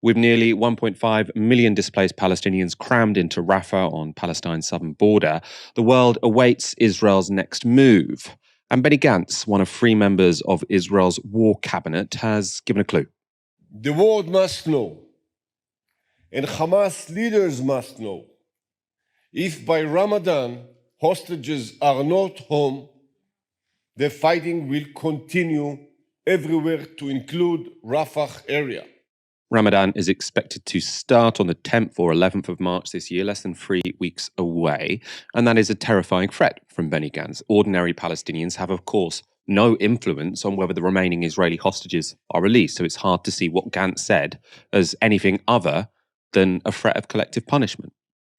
With nearly 1.5 million displaced Palestinians crammed into Rafah on Palestine's southern border, the world awaits Israel's next move. And Benny Gantz, one of three members of Israel's war cabinet, has given a clue. The world must know, and Hamas leaders must know, if by Ramadan hostages are not home, the fighting will continue everywhere to include Rafah area. Ramadan is expected to start on the 10th or 11th of March this year, less than 3 weeks away. And that is a terrifying threat from Benny Gantz. Ordinary Palestinians have, of course, no influence on whether the remaining Israeli hostages are released. So it's hard to see what Gantz said as anything other than a threat of collective punishment.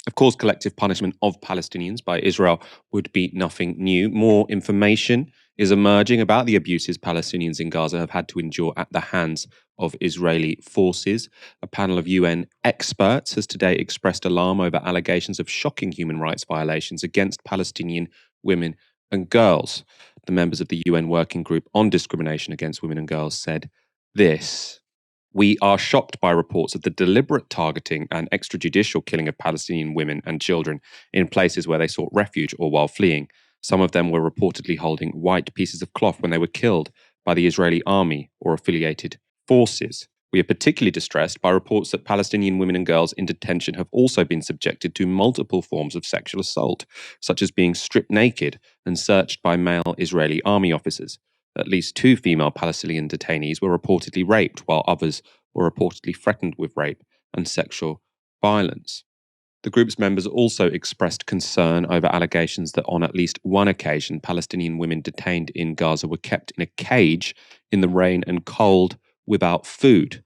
Of course, collective punishment of Palestinians by Israel would be nothing new. More information is emerging about the abuses Palestinians in Gaza have had to endure at the hands of Israeli forces. A panel of UN experts has today expressed alarm over allegations of shocking human rights violations against Palestinian women and girls. The members of the UN Working Group on Discrimination Against Women and Girls said this: "We are shocked by reports of the deliberate targeting and extrajudicial killing of Palestinian women and children in places where they sought refuge or while fleeing. Some of them were reportedly holding white pieces of cloth when they were killed by the Israeli army or affiliated forces. We are particularly distressed by reports that Palestinian women and girls in detention have also been subjected to multiple forms of sexual assault, such as being stripped naked and searched by male Israeli army officers. At least 2 female Palestinian detainees were reportedly raped, while others were reportedly threatened with rape and sexual violence." The group's members also expressed concern over allegations that on at least one occasion, Palestinian women detained in Gaza were kept in a cage in the rain and cold without food.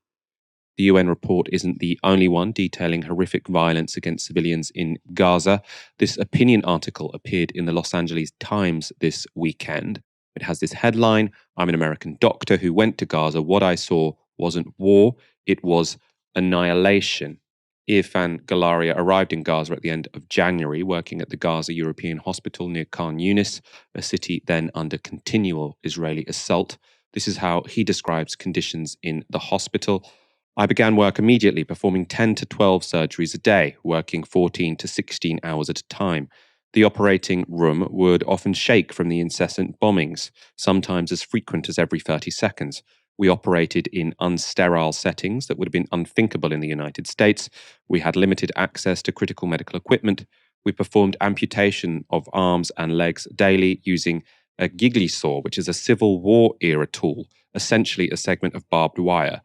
The UN report isn't the only one detailing horrific violence against civilians in Gaza. This opinion article appeared in the Los Angeles Times this weekend. It has this headline: "I'm an American doctor who went to Gaza. What I saw wasn't war, it was annihilation." Irfan Galaria arrived in Gaza at the end of January, working at the Gaza European Hospital near Khan Yunis, a city then under continual Israeli assault. This is how he describes conditions in the hospital. "I began work immediately, performing 10 to 12 surgeries a day, working 14 to 16 hours at a time. The operating room would often shake from the incessant bombings, sometimes as frequent as every 30 seconds. We operated in unsterile settings that would have been unthinkable in the United States. We had limited access to critical medical equipment. We performed amputation of arms and legs daily using a gigli saw, which is a Civil War era tool, essentially a segment of barbed wire.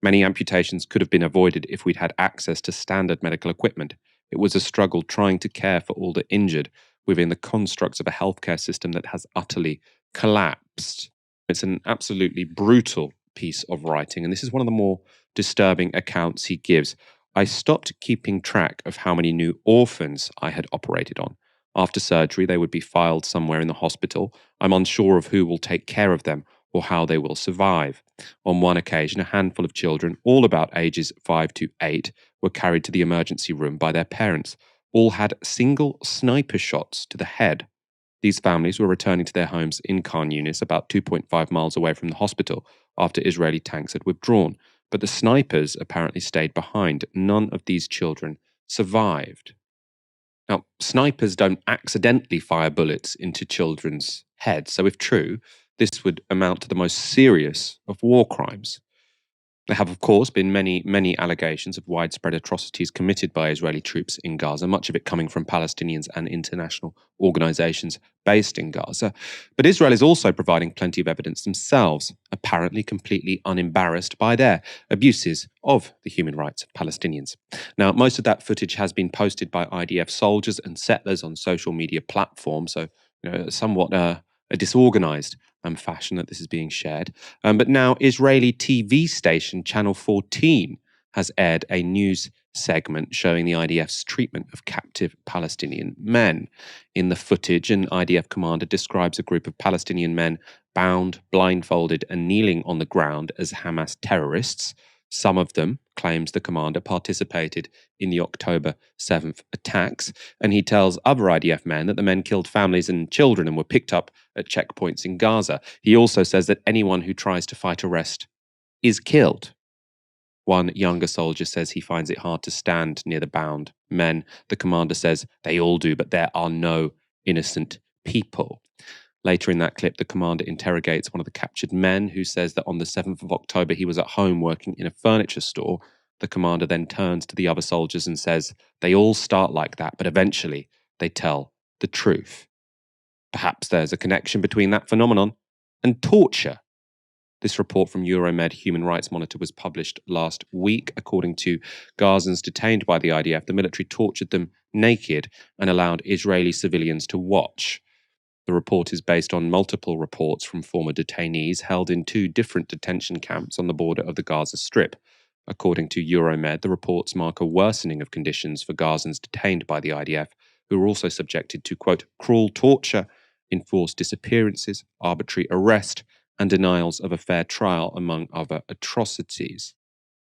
Many amputations could have been avoided if we'd had access to standard medical equipment. It was a struggle trying to care for all the injured within the constructs of a healthcare system that has utterly collapsed." It's an absolutely brutal piece of writing, and this is one of the more disturbing accounts he gives. "I stopped keeping track of how many new orphans I had operated on. After surgery, they would be filed somewhere in the hospital. I'm unsure of who will take care of them or how they will survive. On one occasion, a handful of children, all about ages 5 to 8, were carried to the emergency room by their parents. All had single sniper shots to the head. These families were returning to their homes in Khan Yunis, about 2.5 miles away from the hospital, after Israeli tanks had withdrawn. But the snipers apparently stayed behind. None of these children survived." Now, snipers don't accidentally fire bullets into children's heads, so if true, this would amount to the most serious of war crimes. There have, of course, been many allegations of widespread atrocities committed by Israeli troops in Gaza, much of it coming from Palestinians and international organizations based in Gaza. But Israel is also providing plenty of evidence themselves, apparently completely unembarrassed by their abuses of the human rights of Palestinians. Now, most of that footage has been posted by IDF soldiers and settlers on social media platforms, so somewhat a disorganized fashion that this is being shared. But now Israeli TV station Channel 14 has aired a news segment showing the IDF's treatment of captive Palestinian men. In the footage, an IDF commander describes a group of Palestinian men bound, blindfolded, and kneeling on the ground as Hamas terrorists. Some of them, claims the commander, participated in the October 7th attacks, and he tells other IDF men that the men killed families and children and were picked up at checkpoints in Gaza. He also says that anyone who tries to fight arrest is killed. One younger soldier says he finds it hard to stand near the bound men. The commander says they all do, but there are no innocent people. Later in that clip, the commander interrogates one of the captured men who says that on the 7th of October, he was at home working in a furniture store. The commander then turns to the other soldiers and says, they all start like that, but eventually they tell the truth. Perhaps there's a connection between that phenomenon and torture. This report from Euromed Human Rights Monitor was published last week. According to Gazans detained by the IDF, the military tortured them naked and allowed Israeli civilians to watch. The report is based on multiple reports from former detainees held in 2 different detention camps on the border of the Gaza Strip. According to Euromed, the reports mark a worsening of conditions for Gazans detained by the IDF, who are also subjected to, quote, cruel torture, enforced disappearances, arbitrary arrest, and denials of a fair trial, among other atrocities.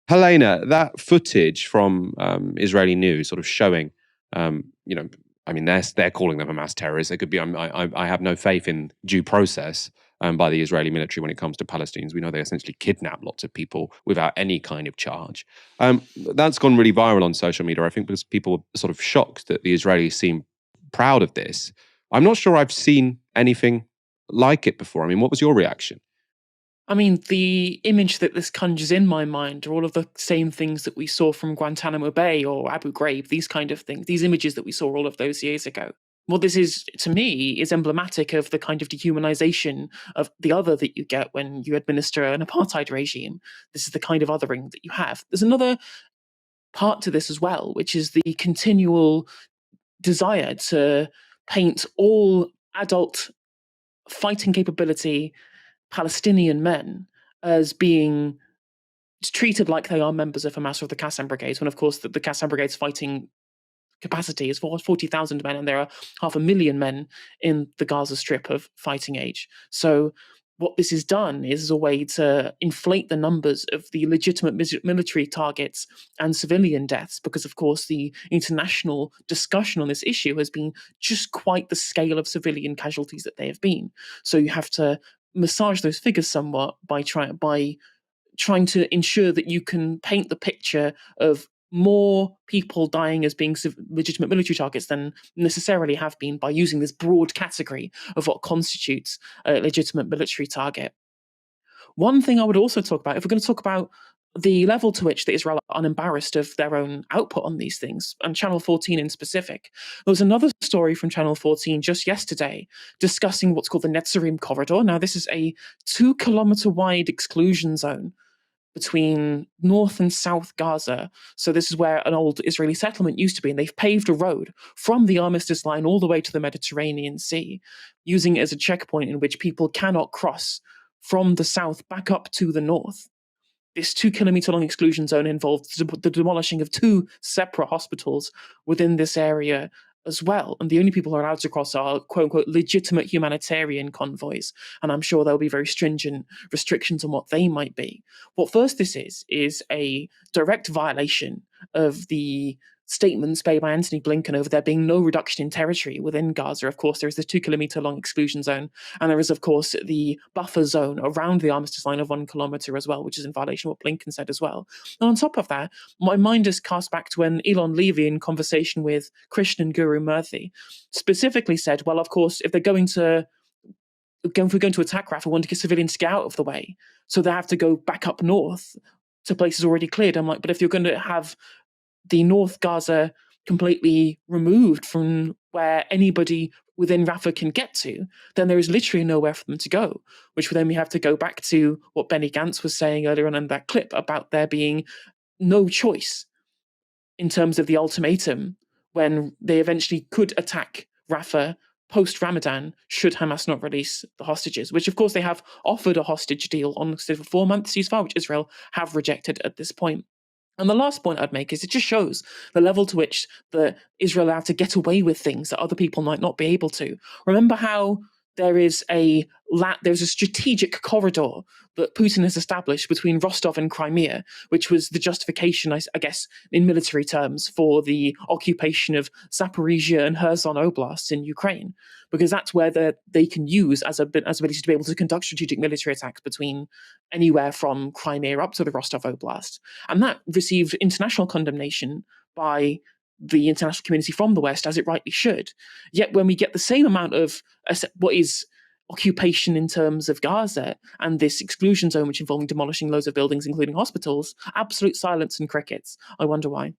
Helena, that footage from Israeli news sort of showing, they're calling them a mass terrorist. They could be. I have no faith in due process by the Israeli military when it comes to Palestinians. We know they essentially kidnap lots of people without any kind of charge. That's gone really viral on social media, I think, because people were sort of shocked that the Israelis seem proud of this. I'm not sure I've seen anything like it before. I mean, what was your reaction? I mean, the image that this conjures in my mind are all of the same things that we saw from Guantanamo Bay or Abu Ghraib, these kind of things, these images that we saw all of those years ago. What this is, to me, is emblematic of the kind of dehumanization of the other that you get when you administer an apartheid regime. This is the kind of othering that you have. There's another part to this as well, which is the continual desire to paint all adult fighting capability Palestinian men as being treated like they are members of Hamas or the Qassam Brigades, when of course the Qassam Brigade's fighting capacity is 40,000 men, and there are 500,000 men in the Gaza Strip of fighting age. So what this has done is a way to inflate the numbers of the legitimate military targets and civilian deaths, because of course the international discussion on this issue has been just quite the scale of civilian casualties that they have been. So you have to massage those figures somewhat by trying to ensure that you can paint the picture of more people dying as being legitimate military targets than necessarily have been, by using this broad category of what constitutes a legitimate military target. One thing I would also talk about, if we're going to talk about the level to which the Israel are unembarrassed of their own output on these things, and Channel 14 in specific, there was another story from Channel 14 just yesterday discussing what's called the Netzarim corridor. Now, this is a 2-kilometer wide exclusion zone between North and South Gaza. So this is where an old Israeli settlement used to be, and they've paved a road from the armistice line all the way to the Mediterranean Sea, using it as a checkpoint in which people cannot cross from the south back up to the north. This 2-kilometer long exclusion zone involved the demolishing of 2 separate hospitals within this area as well. And the only people who are allowed to cross are quote unquote legitimate humanitarian convoys. And I'm sure there'll be very stringent restrictions on what they might be. What first this is a direct violation of the statements made by Antony Blinken over there being no reduction in territory within Gaza. Of course, there is this 2-kilometer long exclusion zone, and there is, of course, the buffer zone around the armistice line of 1 kilometer as well, which is in violation of what Blinken said as well. And on top of that, my mind is cast back to when Elon Levy, in conversation with Christian Guru Murthy, specifically said, well, of course, if we're going to attack Rafah, we want to get civilians to get out of the way, so they have to go back up north to places already cleared. I'm like, but if you're going to have the North Gaza completely removed from where anybody within Rafah can get to, then there is literally nowhere for them to go, which then we have to go back to what Benny Gantz was saying earlier on in that clip about there being no choice in terms of the ultimatum when they eventually could attack Rafah post-Ramadan should Hamas not release the hostages, which of course they have offered a hostage deal on a 4-month ceasefire, which Israel have rejected at this point. And the last point I'd make is it just shows the level to which Israel are allowed to get away with things that other people might not be able to. Remember how there's a strategic corridor that Putin has established between Rostov and Crimea, which was the justification, I guess, in military terms, for the occupation of Zaporizhia and Kherson oblasts in Ukraine, because that's where they can use as ability to be able to conduct strategic military attacks between anywhere from Crimea up to the Rostov Oblast. And that received international condemnation by the international community from the West, as it rightly should. Yet when we get the same amount of what is occupation in terms of Gaza and this exclusion zone, which involving demolishing loads of buildings, including hospitals, absolute silence and crickets. I wonder why.